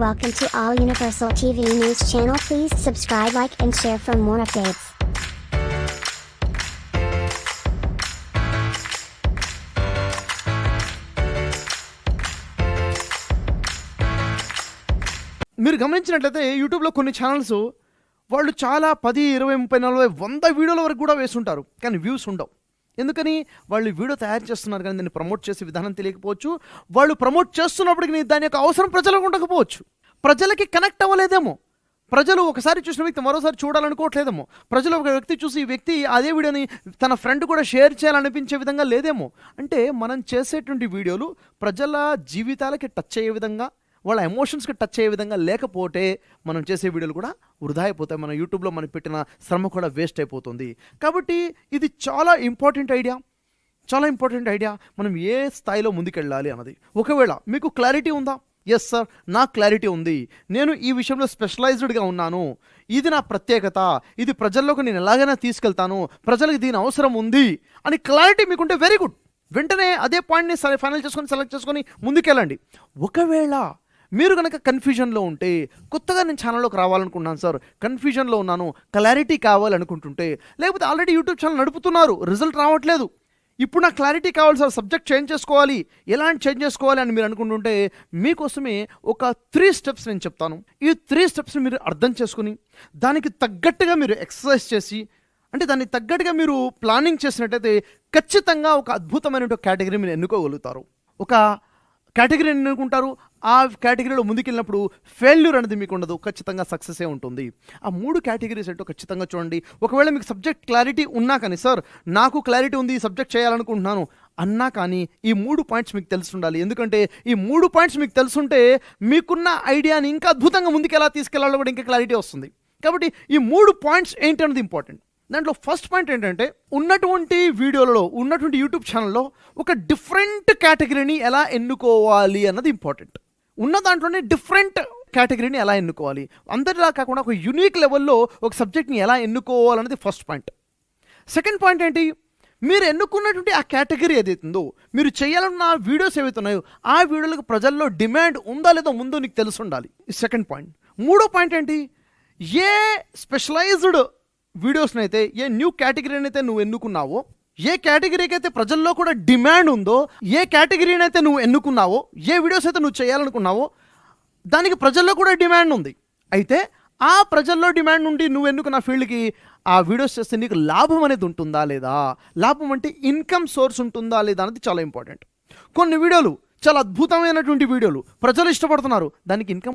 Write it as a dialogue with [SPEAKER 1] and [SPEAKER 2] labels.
[SPEAKER 1] Welcome to All Universal TV News channel. Please subscribe, like and share for more updates.
[SPEAKER 2] మీరు గమనించినట్లయితే యూట్యూబ్లో కొన్ని channels వాళ్ళు చాలా 10, 20, 30, 40, 100 వీడియోల వరకు కూడా వేస్తుంటారు, కానీ వ్యూస్ ఉండవు. ఎందుకని? వాళ్ళు వీడియో తయారు చేస్తున్నారు కానీ దాన్ని ప్రమోట్ చేసే విధానం తెలియకపోవచ్చు. వాళ్ళు ప్రమోట్ చేస్తున్నప్పటికీ దాని యొక్క అవసరం ప్రజలకు ఉండకపోవచ్చు. ప్రజలకి కనెక్ట్ అవ్వలేదేమో. ప్రజలు ఒకసారి చూసిన వ్యక్తి మరోసారి చూడాలనుకోవట్లేదేమో. ప్రజలు ఒక వ్యక్తి చూసి ఈ వ్యక్తి అదే వీడియోని తన ఫ్రెండ్ కూడా షేర్ చేయాలనిపించే విధంగా లేదేమో. అంటే మనం చేసేటువంటి వీడియోలు ప్రజల జీవితాలకి టచ్ అయ్యే విధంగా, వాళ్ళ ఎమోషన్స్కి టచ్ అయ్యే విధంగా లేకపోతే మనం చేసే వీడియోలు కూడా వృధా అయిపోతాయి. మన యూట్యూబ్లో మనం పెట్టిన శ్రమ కూడా వేస్ట్ అయిపోతుంది. కాబట్టి ఇది చాలా ఇంపార్టెంట్ ఐడియా, మనం ఏ స్థాయిలో ముందుకెళ్ళాలి అన్నది. ఒకవేళ మీకు క్లారిటీ ఉందా? ఎస్ సార్, నాకు క్లారిటీ ఉంది, నేను ఈ విషయంలో స్పెషలైజ్డ్గా ఉన్నాను, ఇది నా ప్రత్యేకత, ఇది ప్రజల్లోకి నేను ఎలాగైనా తీసుకెళ్తాను, ప్రజలకు దీని అవసరం ఉంది అని క్లారిటీ మీకుంటే వెరీ గుడ్. వెంటనే అదే పాయింట్ని ఫైనల్ చేసుకొని సెలెక్ట్ చేసుకొని ముందుకెళ్ళండి. ఒకవేళ మీరు కనుక కన్ఫ్యూజన్లో ఉంటే, కొత్తగా నేను ఛానల్లోకి రావాలనుకున్నాను సార్, కన్ఫ్యూజన్లో ఉన్నాను, క్లారిటీ కావాలనుకుంటుంటే, లేకపోతే ఆల్రెడీ యూట్యూబ్ ఛానల్ నడుపుతున్నారు, రిజల్ట్ రావట్లేదు, ఇప్పుడు నాకు క్లారిటీ కావాలి సార్, సబ్జెక్ట్ చేంజ్ చేసుకోవాలి, ఎలాంటి చేంజ్ చేసుకోవాలి అని మీరు అనుకుంటుంటే, మీకోసమే ఒక 3 స్టెప్స్ నేను చెప్తాను. ఈ 3 స్టెప్స్ని మీరు అర్థం చేసుకుని దానికి తగ్గట్టుగా మీరు ఎక్సర్సైజ్ చేసి, అంటే దానికి తగ్గట్టుగా మీరు ప్లానింగ్ చేసినట్టయితే ఖచ్చితంగా ఒక అద్భుతమైన కేటగిరీ మీరు ఎన్నుకోగలుగుతారు. ఒక కేటగిరీ ఎన్నుకుంటారు, ఆ కేటగిరీలో ముందుకెళ్ళినప్పుడు ఫెయిల్యూర్ అనేది మీకు ఉండదు, ఖచ్చితంగా సక్సెసే ఉంటుంది. ఆ 3 కేటగిరీస్ ఏంటో ఖచ్చితంగా చూడండి. ఒకవేళ మీకు సబ్జెక్ట్ క్లారిటీ ఉన్నా కానీ, సార్ నాకు క్లారిటీ ఉంది, ఈ సబ్జెక్ట్ చేయాలనుకుంటున్నాను అన్నా కానీ, ఈ 3 పాయింట్స్ మీకు తెలిసి ఉండాలి. ఎందుకంటే ఈ 3 పాయింట్స్ మీకు తెలుసుంటే మీకున్న ఐడియాని ఇంకా అద్భుతంగా ముందుకు ఎలా తీసుకెళ్లాలో కూడా ఇంకా క్లారిటీ వస్తుంది. కాబట్టి ఈ 3 పాయింట్స్ ఏంటి అన్నది ఇంపార్టెంట్. దాంట్లో ఫస్ట్ పాయింట్ ఏంటంటే, ఉన్నటువంటి వీడియోలలో, ఉన్నటువంటి యూట్యూబ్ ఛానల్లో ఒక డిఫరెంట్ కేటగిరీని ఎలా ఎన్నుకోవాలి అన్నది ఇంపార్టెంట్. ఉన్న దాంట్లోనే డిఫరెంట్ కేటగిరీని ఎలా ఎన్నుకోవాలి, అందరిలా కాకుండా ఒక యూనిక్ లెవెల్లో ఒక సబ్జెక్ట్ని ఎలా ఎన్నుకోవాలన్నది ఫస్ట్ పాయింట్. సెకండ్ పాయింట్ ఏంటి? మీరు ఎన్నుకున్నటువంటి ఆ కేటగిరీ ఏదైతుందో, మీరు చేయాలన్న వీడియోస్ ఏవైతే ఉన్నాయో ఆ వీడియోలకు ప్రజల్లో డిమాండ్ ఉందా లేదా ముందు నీకు తెలిసి ఉండాలి. Second point. మూడో పాయింట్ ఏంటి? ఏ స్పెషలైజ్డ్ వీడియోస్ని అయితే, ఏ న్యూ కేటగిరీని అయితే నువ్వు ఎన్నుకున్నావో, ఏ కేటగిరీకి అయితే ప్రజల్లో కూడా డిమాండ్ ఉందో, ఏ కేటగిరీని అయితే నువ్వు ఎన్నుకున్నావో, ఏ వీడియోస్ అయితే నువ్వు చేయాలనుకున్నావో దానికి ప్రజల్లో కూడా డిమాండ్ ఉంది. అయితే ఆ ప్రజల్లో డిమాండ్ ఉండి నువ్వు ఎన్నుకున్న ఫీల్డ్కి ఆ వీడియోస్ చేస్తే నీకు లాభం అనేది ఉంటుందా లేదా, లాభం అంటే ఇన్కమ్ సోర్స్ ఉంటుందా లేదా అనేది చాలా ఇంపార్టెంట్. కొన్ని వీడియోలు చాలా అద్భుతమైనటువంటి వీడియోలు ప్రజలు ఇష్టపడుతున్నారు, దానికి ఇన్కమ్